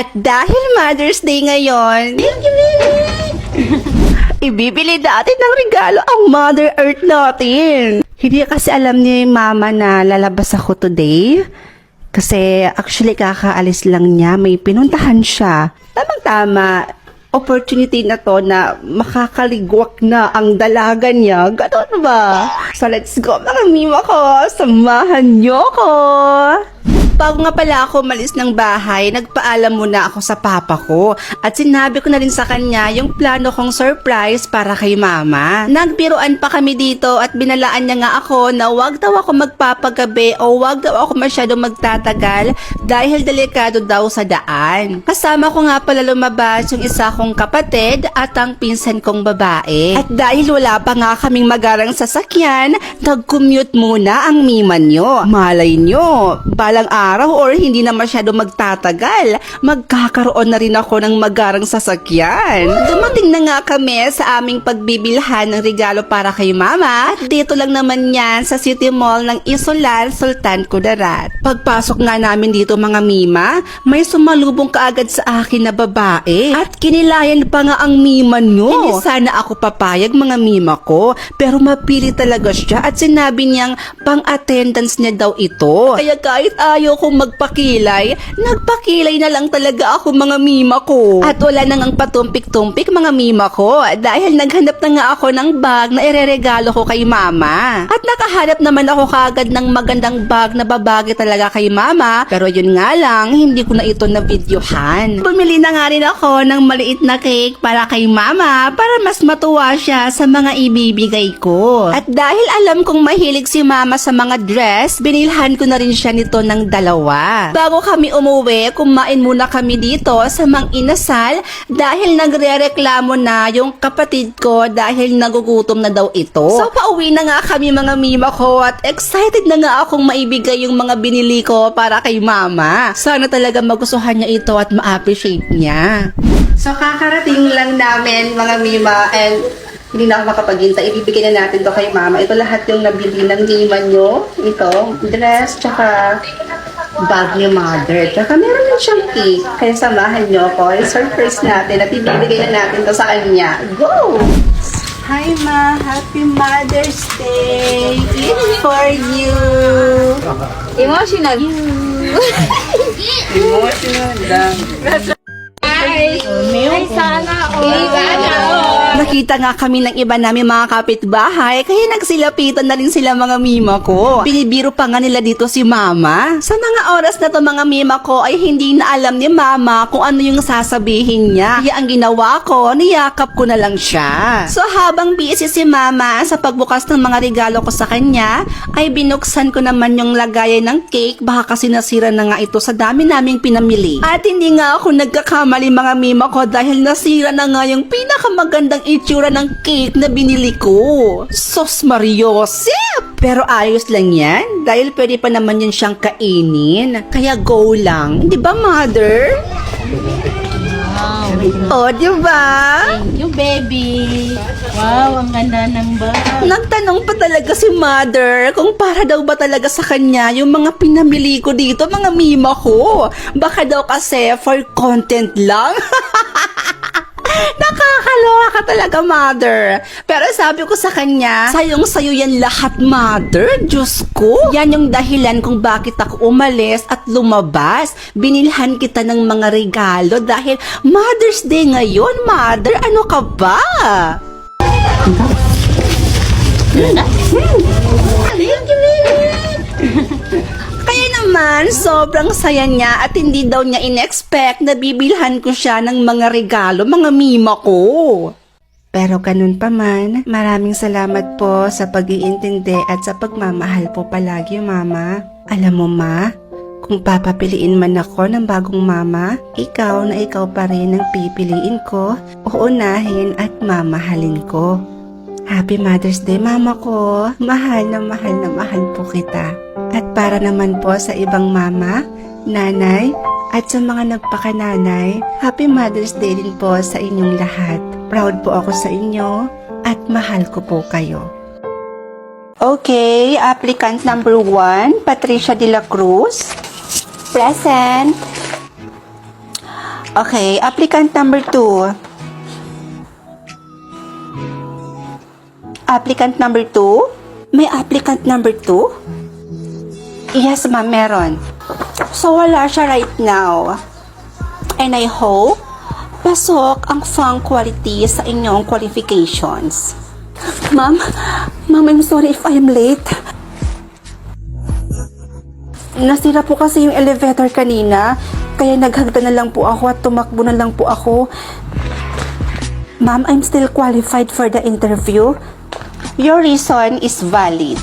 At dahil Mother's Day ngayon, ibibili natin ng regalo ang Mother Earth natin. Hindi kasi alam ni Mama na lalabas ako today. Kasi actually kakaalis lang niya, may pinuntahan siya. Tamang-tama, opportunity na to na makakaligwak na ang dalaga niya. Ganon ba? So let's go mga mima ko, samahan niyo ko. Bago nga pala ako malis ng bahay, nagpaalam muna ako sa papa ko at sinabi ko na rin sa kanya yung plano kong surprise para kay mama. Nagbiruan pa kami dito at binalaan niya nga ako na wag daw ako magpapagabi o wag daw ako masyadong magtatagal dahil delikado daw sa daan. Kasama ko nga pala lumabas yung isa kong kapatid at ang pinsan kong babae. At dahil wala pa nga kaming magarang sasakyan, nag-commute muna ang mima nyo. Malay nyo, balang araw or hindi na masyado magtatagal, magkakaroon na rin ako ng magarang sasakyan. Dumating na nga kami sa aming pagbibilhan ng regalo para kay mama. At dito lang naman yan sa City Mall ng Isolan, Sultan Kudarat. Pagpasok nga namin dito mga mima, may sumalubong kaagad sa akin na babae. At kinilayan pa nga ang mima nyo. Hindi sana ako papayag mga mima ko, pero mapili talaga siya at sinabi niyang pang-attendance niya daw ito. Kaya kahit ayaw kong magpakilay, nagpakilay na lang talaga ako mga mima ko. At wala na ngang patumpik-tumpik mga mima ko dahil naghanap na nga ako ng bag na ireregalo ko kay mama. At nakahanap naman ako kagad ng magandang bag na babagay talaga kay mama, pero yun nga lang, hindi ko na ito na-videohan. Bumili na nga rin ako ng maliit na cake para kay mama para mas matuwa siya sa mga ibibigay ko. At dahil alam kong mahilig si mama sa mga dress, binilhan ko na rin siya nito ng dalawa. Bago kami umuwi, kumain muna kami dito sa Mang Inasal dahil nagre-reklamo na yung kapatid ko dahil nagugutom na daw ito. So pauwi na nga kami mga mima ko at excited na nga akong maibigay yung mga binili ko para kay mama. Sana talaga magustuhan niya ito at ma-appreciate niya. So kakarating lang namin mga mima and hindi na ako makapaghintay. Ibibigay na natin to kay mama. Ito lahat yung nabili ng mima nyo. Ito, dress, tsaka bag ni mother. Tsaka meron din siyang cake. Kaya samahan nyo ako. I-surprise natin at ibibigay na natin to sa kanya. Go! Hi Ma! Happy Mother's Day! It's for you! Emotional. Emotional lang. Ay, sana Nakita nga kami ng iba namin mga kapitbahay, kaya nagsilapitan na rin sila mga mima ko. Binibiro pa nga nila dito si mama. Sa mga oras na to mga mima ko ay hindi na alam ni mama kung ano yung sasabihin niya. Kaya ang ginawa ko, niyakap ko na lang siya. So habang busy si mama sa pagbukas ng mga regalo ko sa kanya, ay binuksan ko naman yung lagayan ng cake, baka kasi nasira na nga ito sa dami naming pinamili. At hindi nga ako nagkakamali mga mima ko dahil nasira na nga yung pinakamagandang itsura ng cake na binili ko. Sos Mariosep! Pero ayos lang yan dahil pwede pa naman yun siyang kainin. Kaya go lang. Di ba, mother? Wow. O, di ba? Thank you, baby. Wow, ang ganda ng bag. Nagtanong pa talaga si mother kung para daw ba talaga sa kanya yung mga pinamili ko dito, mga mima ko. Baka daw kasi for content lang. Nakakaloka ka talaga, mother. Pero sabi ko sa kanya, sayong-sayo yan lahat, mother. Diyos ko. Yan yung dahilan kung bakit ako umalis at lumabas. Binilhan kita ng mga regalo dahil Mother's Day ngayon, mother. Ano ka ba? Kaya naman, sobrang saya niya at hindi daw niya in-expect na bibilhan ko siya ng mga regalo, mga mima ko. Pero ganun pa man, maraming salamat po sa pag-iintindi at sa pagmamahal po palagi, mama. Alam mo, ma, kung papapiliin man ako ng bagong mama, ikaw na ikaw pa rin ang pipiliin ko, uunahin at mamahalin ko. Happy Mother's Day, mama ko. Mahal na mahal po kita. At para naman po sa ibang mama, nanay, at sa mga nagpakananay, Happy Mother's Day din po sa inyong lahat. Proud po ako sa inyo at mahal ko po kayo. Okay, applicant number 1, Patricia de la Cruz. Present. Okay, applicant number 2. Applicant number 2? May applicant number 2? Yes, ma'am, meron. So, wala siya right now. And I hope pasok ang fang quality sa inyong qualifications. Ma'am, I'm sorry if I am late. Nasira po kasi yung elevator kanina, kaya naghagda na lang po ako at tumakbo na lang po ako. Ma'am, I'm still qualified for the interview. Your reason is valid.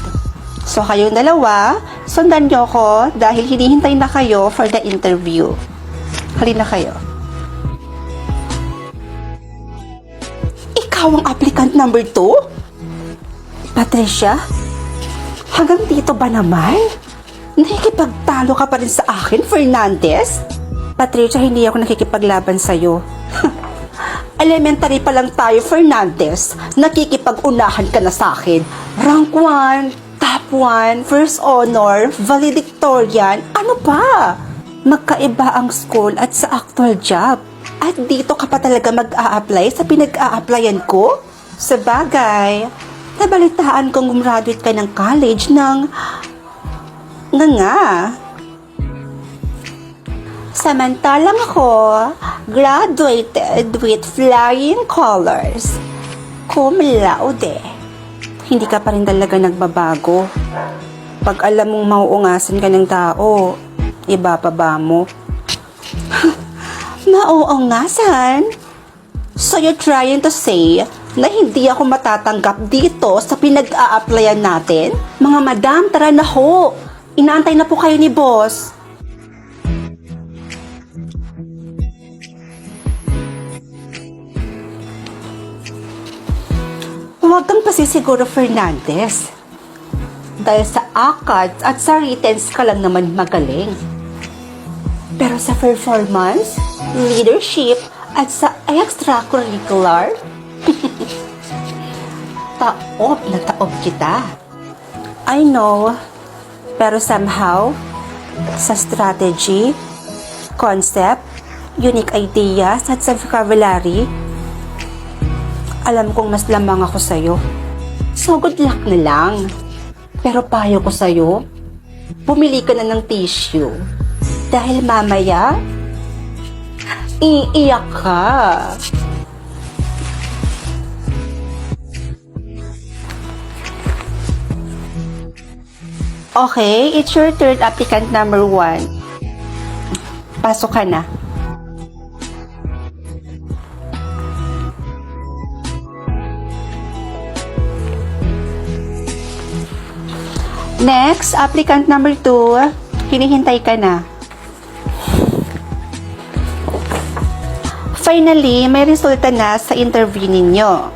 So, kayong dalawa, sundan niyo ko dahil hinihintay na kayo for the interview. Halina kayo. Ikaw ang applicant number 2? Patricia? Hanggang dito ba naman? Nakikipagtalo ka pa rin sa akin, Fernandez? Patricia, hindi ako nakikipaglaban sa'yo. Elementary pa lang tayo, Fernandez. Nakikipag-unahan ka na sa akin. Rank 1, top 1, first honor, valedictorian, ano pa? Magkaiba ang school at sa actual job. At dito ka pa talaga mag-a-apply sa pinag-a-applyan ko? Sa bagay, nabalitaan kong gumraduate ka ng college ng... nga. Samantalang ako, graduated with flying colors. Cum laude. Hindi ka pa rin talaga nagbabago. Pag alam mong mauungasan ka ng tao, iba pa ba mo? Mauungasan? So you're trying to say na hindi ako matatanggap dito sa pinag-a-applyan natin? Mga madam, tara na ho. Inaantay na po kayo ni boss. Huwag kang pasisiguro, Fernandez. Dahil sa ACADS at sa writtens ka lang naman magaling. Pero sa performance, leadership, at sa extracurricular, taob na taob kita. I know, pero somehow, sa strategy, concept, unique ideas, at sa vocabulary, alam kong mas lamang ako sa'yo. So good luck na lang. Pero payo ko sa'yo, bumili ka na ng tissue. Dahil mamaya, iiyak ka. Okay, it's your turn, applicant number 1. Pasok ka na. Next, applicant number 2. Hinihintay ka na. Finally, may resulta na sa interview ninyo.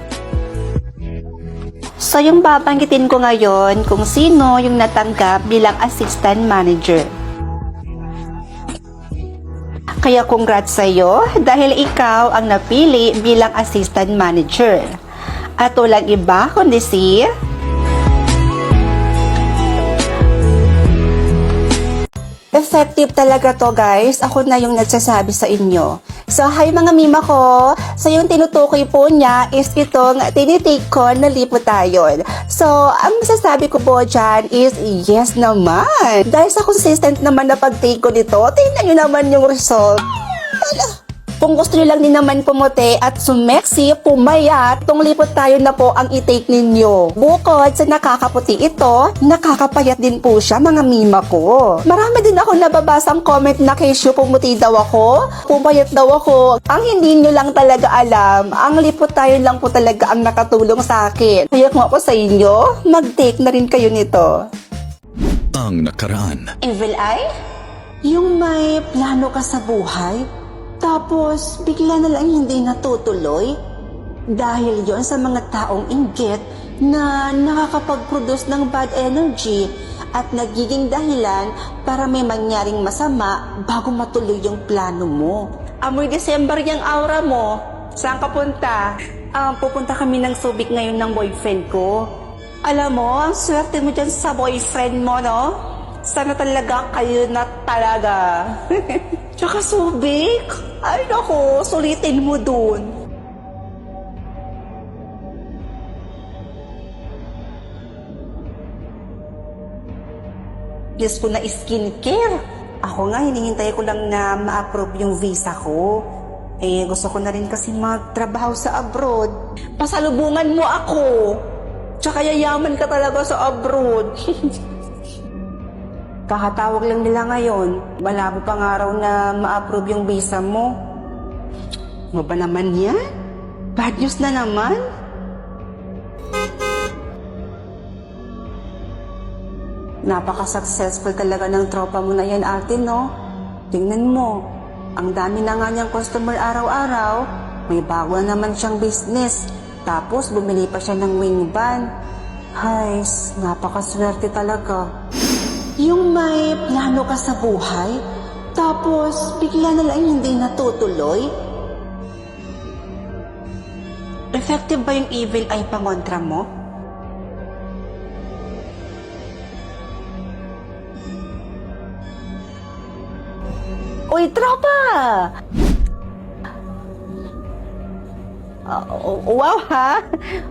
So, yung babanggitin ko ngayon kung sino yung natanggap bilang assistant manager. Kaya congrats sa'yo dahil ikaw ang napili bilang assistant manager. At walang iba kundi si... Effective talaga to, guys. Ako na yung nagsasabi sa inyo. So, hi mga mima ko. So, yung tinutukoy po niya is itong tinitake ko na lipotayon. So, ang masasabi ko po dyan is yes naman. Dahil sa consistent naman na pag-take ko nito, tingnan nyo naman yung result. Kung gusto nyo lang din naman pumuti at sumeksi, pumayat, itong lipotayon na po ang i-take ninyo. Bukod sa nakakaputi ito, nakakapayat din po siya mga mima ko. Marami din ako nababasang comment na kesyo pumuti daw ako, pumayat daw ako. Ang hindi nyo lang talaga alam, ang lipotayon lang po talaga ang nakatulong sa akin. Kaya kung ako sa inyo, mag-take na rin kayo nito. Ang nakaraan. Evil Eye? Yung may plano ka sa buhay? Tapos, bigla na lang hindi natutuloy. Dahil yon sa mga taong inggit na nakakapag-produce ng bad energy at nagiging dahilan para may mangyaring masama bago matuloy yung plano mo. Amoy December yung aura mo. Saan ka punta? Pupunta kami ng Subic ngayon ng boyfriend ko. Alam mo, ang swerte mo dyan sa boyfriend mo, no? Sana talaga kayo na talaga. Tsaka Subic, ay nako, sulitin mo dun. Diyos ko na skincare. Ako nga, hinihintay ko lang na ma-approve yung visa ko. Eh, gusto ko na rin kasi magtrabaho sa abroad. Pasalubungan mo ako. Tsaka yayaman ka talaga sa abroad. Kakatawag lang nila ngayon. Malabo pang araw na ma-approve yung visa mo. Ano ba naman yan? Bad news na naman? Napaka-successful talaga ng tropa mo na yan, ate, no? Tingnan mo, ang dami na nga niyang customer araw-araw. May bago na naman siyang business. Tapos, bumili pa siya ng wing van. Hay, napakaswerte talaga. Yung may plano ka sa buhay, tapos bigla na lang hindi natutuloy. Effective ba yung evil eye pangontra mo? Uy, tropa! Wow ha!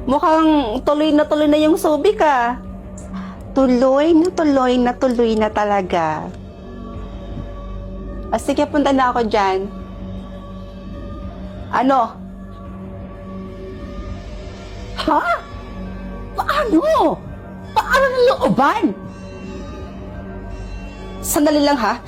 Mukhang tuloy na yung Subic ah. Tuloy na talaga. Sige, punta na ako dyan. Ano? Ha? Paano? Paano ng looban? Sandali lang ha.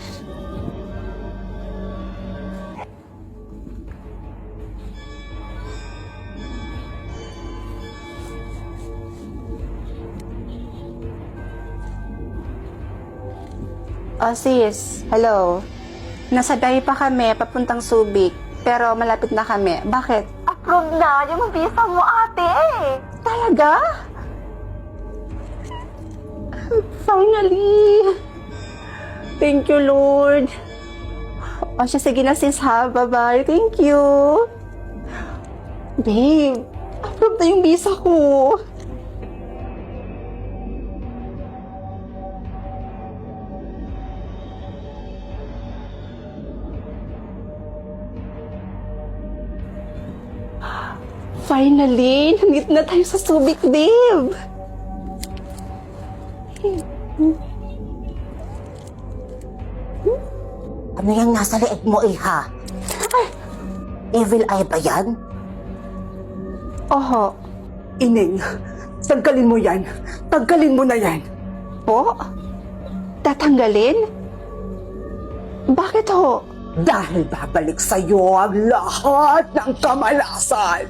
Oh, sis. Hello. Nasa biyahe pa kami, papuntang Subic. Pero malapit na kami. Bakit? Approve na yung visa mo, ate. Talaga? Finally. Thank you, Lord. O siya, sige na sis ha. Bye-bye. Thank you. Babe, approve na yung visa ko. Finally, nandito na tayo sa Subic, babe. Ano yung nasa leeg mo, iha? Evil eye ba yan? Oho. Ining, tanggalin mo yan. Tanggalin mo na yan. Po? Tatanggalin? Bakit ho? Dahil babalik sa'yo ang lahat ng kamalasan.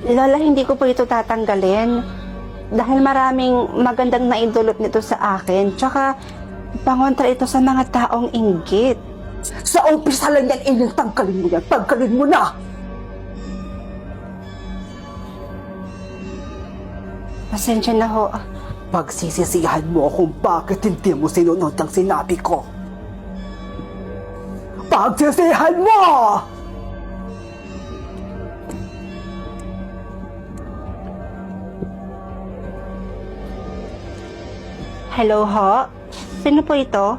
Lola, hindi ko po ito tatanggalin. Dahil maraming magandang naidulot nito sa akin. Tsaka, pangontra ito sa mga taong inggit. Sa umpisa lang yan, Ining, tanggalin mo yan. Tanggalin mo na. Pasensya na ho. Pagsisisihan mo kung bakit hindi mo sinunod ang sinabi ko. Pagsisihan mo! Hello ho? Sino po ito?